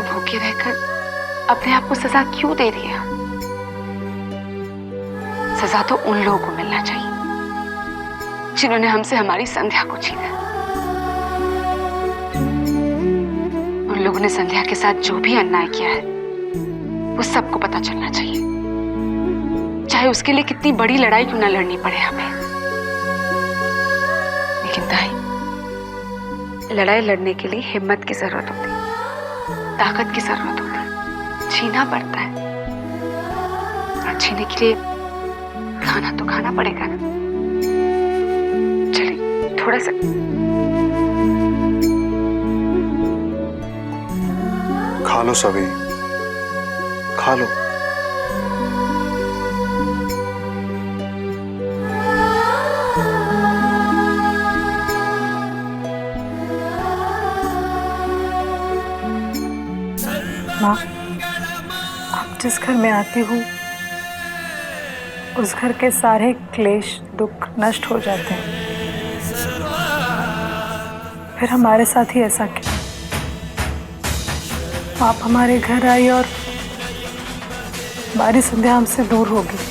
भूखे रहकर अपने आप को सजा क्यों दे रही है? सजा तो उन लोगों को मिलना चाहिए जिन्होंने हमसे हमारी संध्या को छीना। उन लोगों ने संध्या के साथ जो भी अन्याय किया है वो सबको पता चलना चाहिए, चाहे उसके लिए कितनी बड़ी लड़ाई क्यों ना लड़नी पड़े हमें। लेकिन ताई, लड़ाई लड़ने के लिए हिम्मत की जरूरत होती है, ताकत की जरूरत होती है, छीना पड़ता है। और छीने के लिए खाना तो खाना पड़ेगा ना। चलिए थोड़ा सा खा लो सभी, खा लो। माँ, अब जिस घर में आती हूँ उस घर के सारे क्लेश दुख नष्ट हो जाते हैं। फिर हमारे साथ ही ऐसा क्यों? आप हमारे घर आई और हमारी संध्या हमसे दूर हो गई।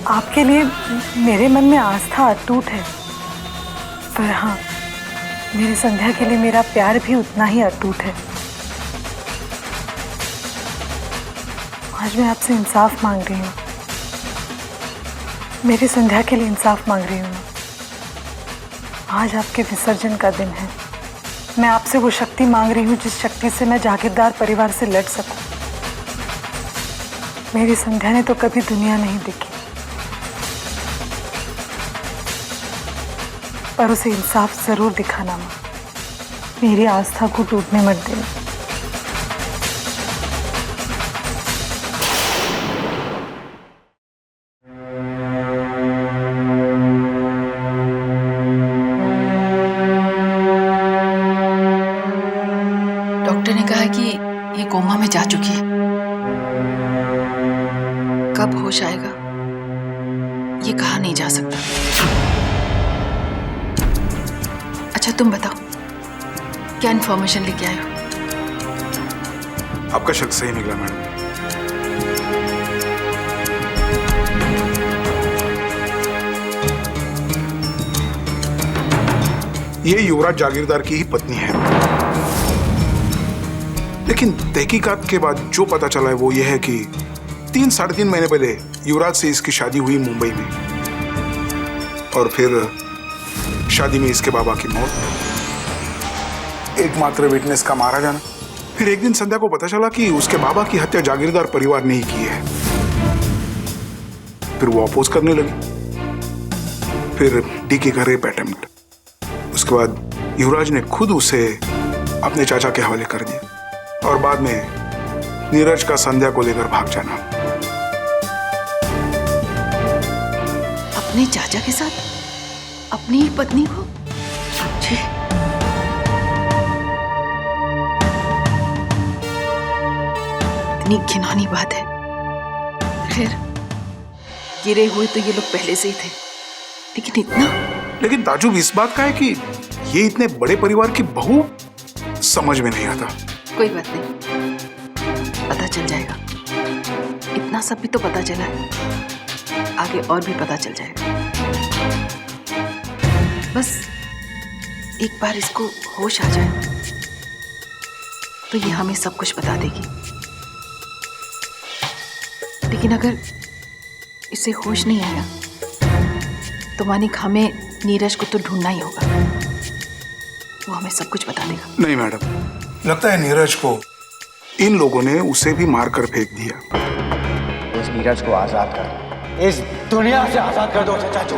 आपके लिए मेरे मन में आस्था अटूट है, पर हाँ, मेरी संध्या के लिए मेरा प्यार भी उतना ही अटूट है। आज मैं आपसे इंसाफ मांग रही हूँ, मेरी संध्या के लिए इंसाफ मांग रही हूँ। आज आपके विसर्जन का दिन है। मैं आपसे वो शक्ति मांग रही हूँ जिस शक्ति से मैं जागीरदार परिवार से लड़ सकूं। मेरी संध्या ने तो कभी दुनिया नहीं देखी, पर उसे इंसाफ जरूर दिखाना मां। मेरी आस्था को टूटने मत देना। डॉक्टर ने कहा कि ये कोमा में जा चुकी है। कब होश आएगा ये कहा नहीं जा सकता। अच्छा तुम बताओ, क्या इन्फॉर्मेशन लेके आए हो? आपका शक सही निकला मैडम। ये युवराज जागीरदार की ही पत्नी है, लेकिन तहकीकात के बाद जो पता चला है वो ये है कि 3-3.5 महीने पहले युवराज से इसकी शादी हुई मुंबई में, और फिर शादी में इसके बाबा की मौत, एकमात्र विटनेस का मारा जाना। फिर एक दिन संध्या को पता चला कि उसके बाबा की हत्या जागीरदार परिवार ने ही की है। फिर वो अपोज करने लगी। फिर डी के घर रेप अटेम्प्ट। उसके बाद युवराज ने खुद उसे अपने चाचा के हवाले कर दिया, और बाद में नीरज का संध्या को लेकर भाग जाना। अपने चाचा के साथ अपनी ही पत्नी को? जी, इतनी घिनौनी बात है। फिर गिरे हुए तो ये लोग पहले से ही थे, लेकिन इतना। लेकिन ताजुब इस बात का है कि ये इतने बड़े परिवार की बहू समझ में नहीं आता। कोई बात नहीं, पता चल जाएगा। इतना सब भी तो पता चला है, आगे और भी पता चल जाएगा। बस एक बार इसको होश आ जाए तो ये हमें सब कुछ बता देगी। लेकिन अगर इसे होश नहीं आया तो मानिक हमें नीरज को तो ढूंढना ही होगा। वो हमें सब कुछ बता देगा। नहीं मैडम, लगता है नीरज को इन लोगों ने उसे भी मारकर फेंक दिया। इस नीरज को आजाद कर, इस दुनिया से आजाद कर दो चाचू।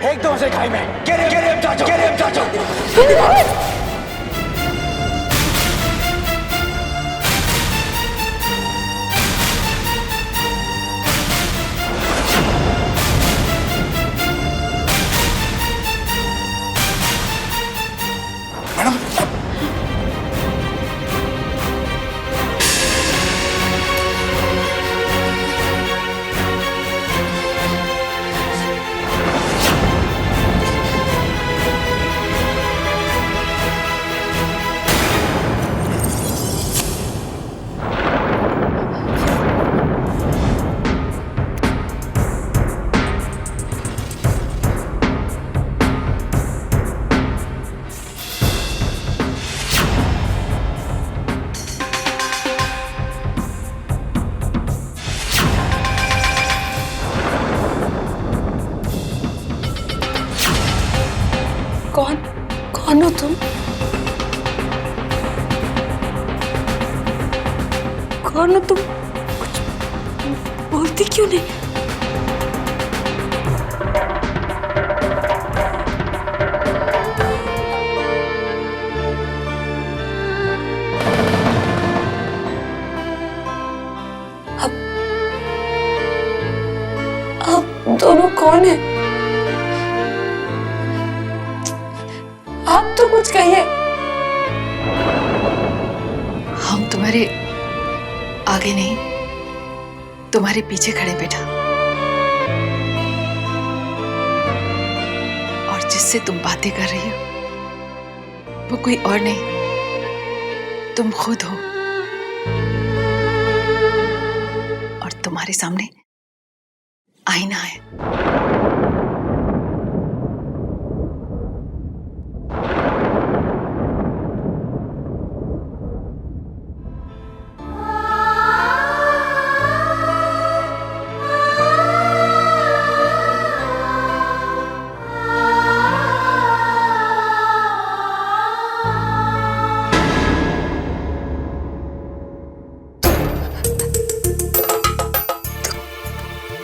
फेंक दो उसे खाई में। Get him, चाचू, get him, चाचू। कौन हो तुम? कौन हो तुम? कुछ बोलती क्यों नहीं? आप दोनों कौन है? आप तो कुछ कहिए। हम तुम्हारे आगे नहीं, तुम्हारे पीछे खड़े बेटा। और जिससे तुम बातें कर रही हो वो कोई और नहीं, तुम खुद हो। और तुम्हारे सामने आईना है।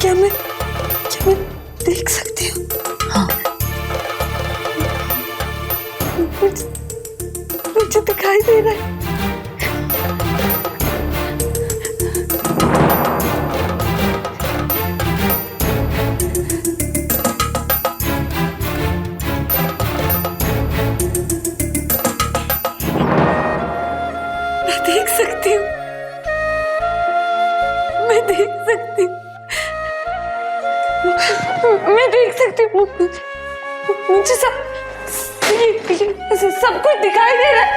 क्या मैं देख सकती हूँ? हाँ, मुझे दिखाई दे रहा है। मैं देख सकती हूँ। मैं देख सकती हूँ। मैं देख सकती हूँ। मुझे सब कुछ दिखाई दे रहा है।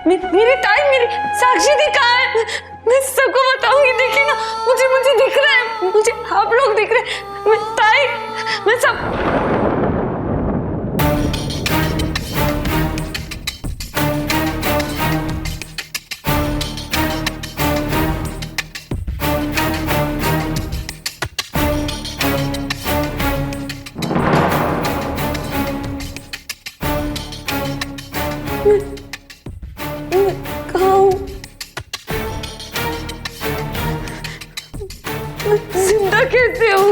मेरी टाइम, मेरी साक्षी दी कहाँ है? मैं सबको बताऊंगी। देखिए ना, मुझे दिख रहा है। मुझे आप लोग दिख रहे हैं। मैं ताई, मैं सब। जिंदा कैसे हूँ?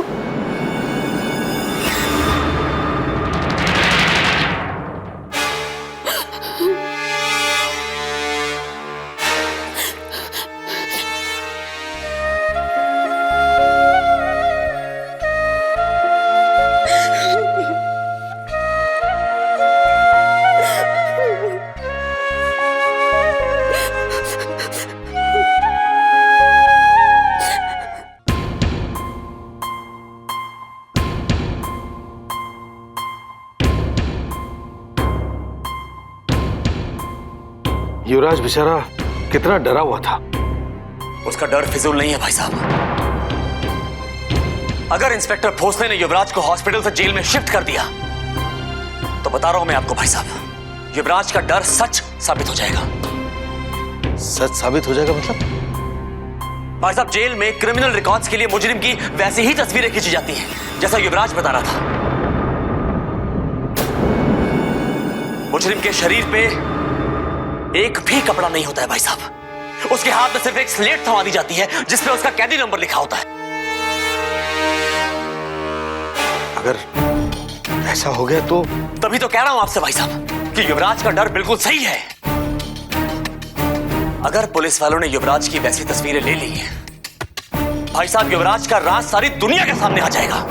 युवराज बेचारा कितना डरा हुआ था। उसका डर फिजूल नहीं है भाई साहब। अगर इंस्पेक्टर भोसले ने युवराज को हॉस्पिटल से जेल में शिफ्ट कर दिया तो बता रहा हूं मैं आपको भाई साहब, युवराज का डर सच साबित हो जाएगा। सच साबित हो जाएगा मतलब? भाई साहब, जेल में क्रिमिनल रिकॉर्ड्स के लिए मुजरिम की वैसी ही तस्वीरें खींची जाती हैं जैसा युवराज बता रहा था। मुजरिम के शरीर पे एक भी कपड़ा नहीं होता है भाई साहब। उसके हाथ में सिर्फ एक स्लेट थमा दी जाती है जिसपे उसका कैदी नंबर लिखा होता है। अगर ऐसा हो गया तो? तभी तो कह रहा हूं आपसे भाई साहब कि युवराज का डर बिल्कुल सही है। अगर पुलिस वालों ने युवराज की वैसी तस्वीरें ले ली भाई साहब, युवराज का राज सारी दुनिया के सामने आ जाएगा।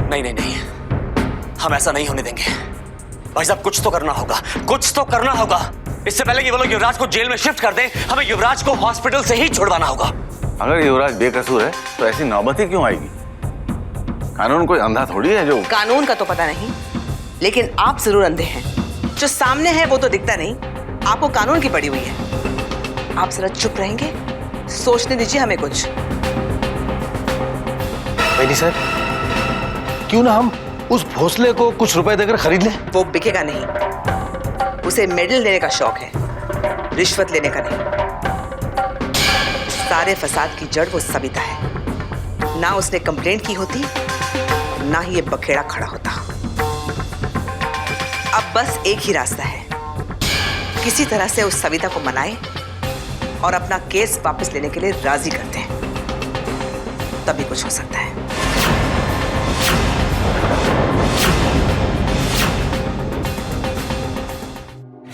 नहीं नहीं नहीं, हम ऐसा नहीं होने देंगे भाई साहब। कुछ तो करना होगा, कुछ तो करना होगा। इससे पहले कि वो लोग युवराज को जेल में शिफ्ट कर दें, हमें युवराज को हॉस्पिटल से ही छुड़वाना होगा। अगर युवराज बेकसूर है तो ऐसी नौबत ही क्यों आएगी? कानून कोई अंधा थोड़ी है जो। कानून का तो पता नहीं, लेकिन आप जरूर अंधे हैं। जो सामने है वो तो दिखता नहीं, आपको कानून की पड़ी हुई है। आप जरा चुप रहेंगे? सोचने दीजिए हमें कुछ। बेटी साहब, क्यों ना हम उस भोसले को कुछ रुपए देकर खरीद लें? वो बिकेगा नहीं। उसे मेडल लेने का शौक है, रिश्वत लेने का नहीं। सारे फसाद की जड़ वो सविता है। ना उसने कंप्लेंट की होती, ना ही ये बखेड़ा खड़ा होता। अब बस एक ही रास्ता है, किसी तरह से उस सविता को मनाए और अपना केस वापस लेने के लिए राजी करते हैं, तभी कुछ हो सकता है।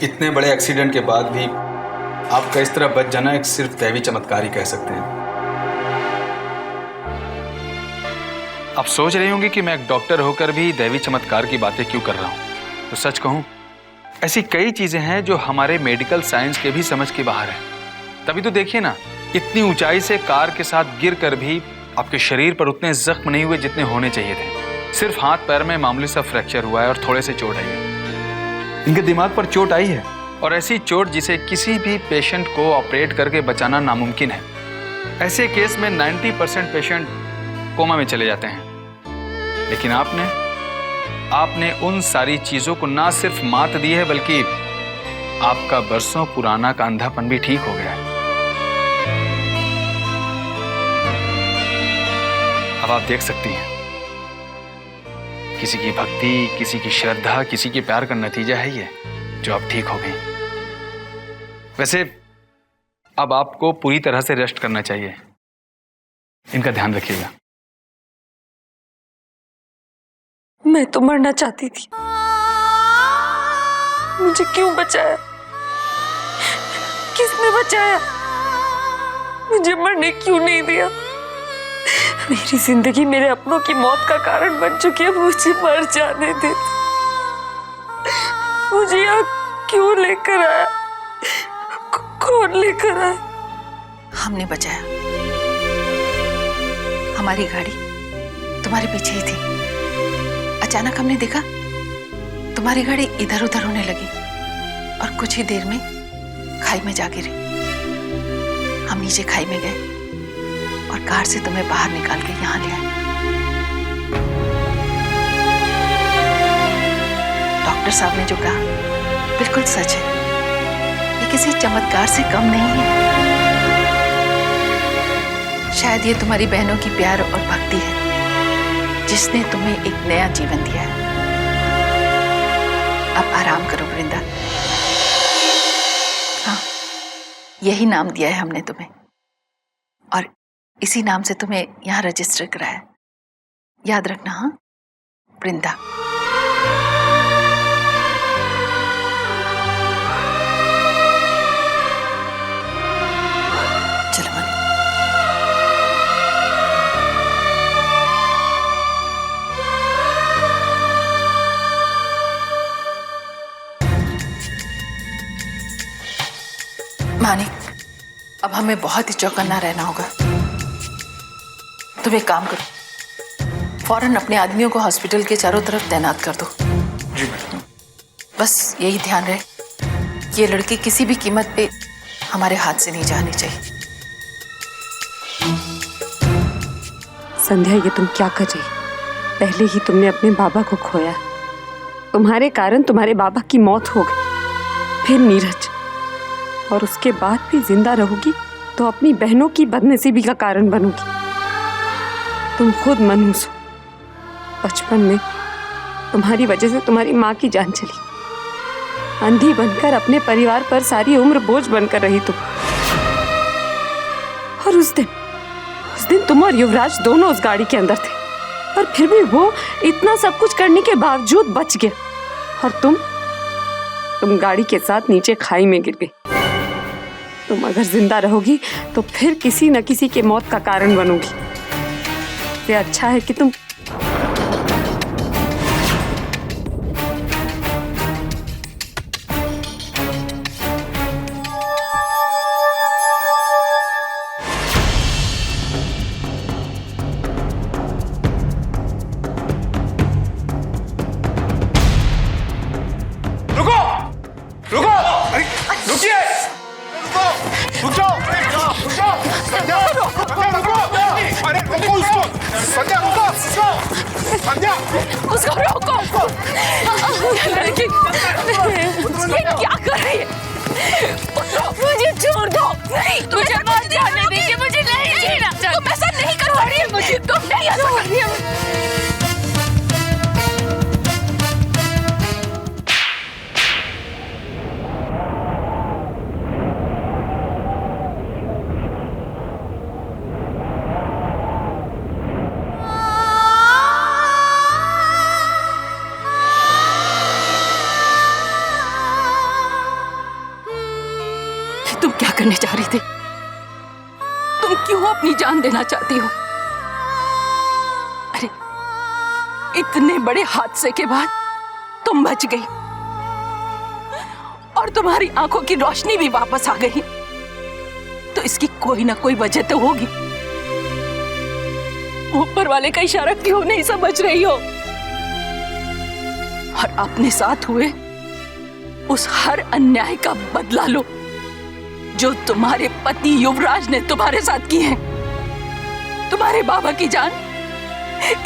इतने बड़े एक्सीडेंट के बाद भी आपका इस तरह बच जाना एक सिर्फ दैवी चमत्कार ही कह सकते हैं। आप सोच रहे होंगे कि मैं एक डॉक्टर होकर भी दैवी चमत्कार की बातें क्यों कर रहा हूं। तो सच कहूं, ऐसी कई चीजें हैं जो हमारे मेडिकल साइंस के भी समझ के बाहर है। तभी तो देखिए ना, इतनी ऊंचाई से कार के साथ गिर कर भी आपके शरीर पर उतने जख्म नहीं हुए जितने होने चाहिए थे। सिर्फ हाथ पैर में मामूली सा फ्रैक्चर हुआ है और थोड़े से चोट आई है। इनके दिमाग पर चोट आई है, और ऐसी चोट जिसे किसी भी पेशेंट को ऑपरेट करके बचाना नामुमकिन है। ऐसे केस में 90% पेशेंट कोमा में चले जाते हैं। लेकिन आपने उन सारी चीजों को ना सिर्फ मात दी है, बल्कि आपका बरसों पुराना का अंधापन भी ठीक हो गया है। अब आप देख सकती हैं, किसी की भक्ति, किसी की श्रद्धा, किसी के प्यार का नतीजा है ये जो अब ठीक हो गई। वैसे अब आपको पूरी तरह से रेस्ट करना चाहिए। इनका ध्यान रखिएगा। मैं तो मरना चाहती थी, मुझे क्यों बचाया? किसने बचाया? मुझे मरने क्यों नहीं दिया? मेरी जिंदगी मेरे अपनों की मौत का कारण बन चुकी है, मुझे मर जाने दे। मुझे यहाँ क्यों लेकर आया? कौन लेकर आया? हमने बचाया। हमारी गाड़ी तुम्हारे पीछे ही थी। अचानक हमने देखा तुम्हारी गाड़ी इधर उधर होने लगी और कुछ ही देर में खाई में जा गिरी। हम नीचे खाई में गए और कार से तुम्हें बाहर निकाल के यहाँ ले आए। डॉक्टर साहब ने जो कहा बिल्कुल सच है, ये किसी चमत्कार से कम नहीं है। शायद ये तुम्हारी बहनों की प्यार और भक्ति है जिसने तुम्हें एक नया जीवन दिया है। अब आराम करो वृंदा। हाँ, यही नाम दिया है हमने तुम्हें और इसी नाम से तुम्हें यहाँ रजिस्टर कराया। याद रखना। हाँ वृंदा। चलो मनी। मानिक, अब हमें बहुत ही चौकन्ना रहना होगा। तुम एक काम करो, फौरन अपने आदमियों को हॉस्पिटल के चारों तरफ तैनात कर दो। जी मैडम। बस यही ध्यान रहे, ये लड़की किसी भी कीमत पे हमारे हाथ से नहीं जानी चाहिए। संध्या, ये तुम क्या कर रही? पहले ही तुमने अपने बाबा को खोया, तुम्हारे कारण तुम्हारे बाबा की मौत हो गई, फिर नीरज, और उसके बाद भी जिंदा रहोगी तो अपनी बहनों की बदनसीबी का कारण बनोगी। तुम खुद मनहूस हो। बचपन में तुम्हारी वजह से तुम्हारी माँ की जान चली। अंधी बनकर अपने परिवार पर सारी उम्र बोझ बनकर रही तुम। और उस दिन तुम और युवराज दोनों उस गाड़ी के अंदर थे, और फिर भी वो इतना सब कुछ करने के बावजूद बच गया, और तुम गाड़ी के साथ नीचे खाई में गिर गई। तुम अगर जिंदा रहोगी तो फिर किसी न किसी के मौत का कारण बनोगी। ये अच्छा है कि तुम उसको रोको। लड़की ये क्या कर रही है? मुझे छोड़ दो। नहीं, मुझे मत जाने दीजिए, मुझे नहीं जीना। तुम ऐसा नहीं करवा रही है, मुझे तुम नहीं ऐसा कर रही है। करने जा रही थी। तुम क्यों अपनी जान देना चाहती हो? अरे इतने बड़े हादसे के बाद तुम बच गई और तुम्हारी आंखों की रोशनी भी वापस आ गई, तो इसकी कोई ना कोई वजह तो होगी। ऊपर वाले का इशारा क्यों नहीं समझ रही हो? और अपने साथ हुए उस हर अन्याय का बदला लो जो तुम्हारे पति युवराज ने तुम्हारे साथ की है। तुम्हारे बाबा की जान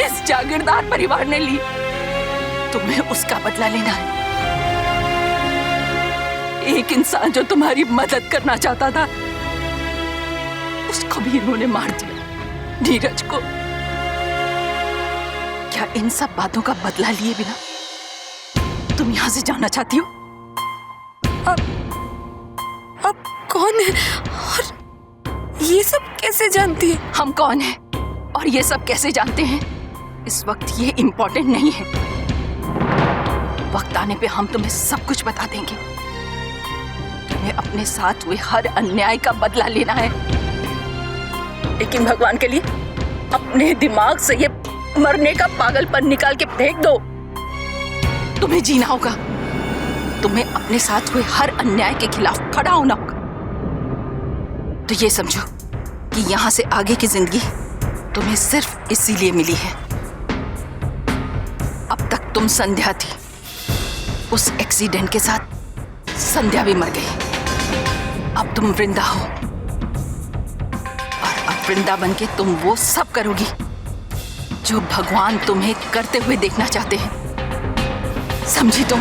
इस जागीरदार परिवार ने ली, तुम्हें उसका बदला लेना है। एक इंसान जो तुम्हारी मदद करना चाहता था, उसको भी इन्होंने मार दिया, नीरज को। क्या इन सब बातों का बदला लिए बिना तुम यहां से जाना चाहती हो? अब कौन है और ये सब कैसे जानती है? हम कौन हैं और ये सब कैसे जानते हैं, इस वक्त ये इम्पोर्टेंट नहीं है। वक्त आने पे हम तुम्हें सब कुछ बता देंगे। तुम्हें अपने साथ हुए हर अन्याय का बदला लेना है, लेकिन भगवान के लिए अपने दिमाग से ये मरने का पागलपन निकाल के फेंक दो। तुम्हें जीना होगा, तुम्हें अपने साथ हुए हर अन्याय के खिलाफ खड़ा होना होगा। तो ये समझो कि यहां से आगे की जिंदगी तुम्हें सिर्फ इसीलिए मिली है। अब तक तुम संध्या थी, उस एक्सीडेंट के साथ संध्या भी मर गई। अब तुम वृंदा हो और अब वृंदा बन के तुम वो सब करोगी जो भगवान तुम्हें करते हुए देखना चाहते हैं। समझी तुम?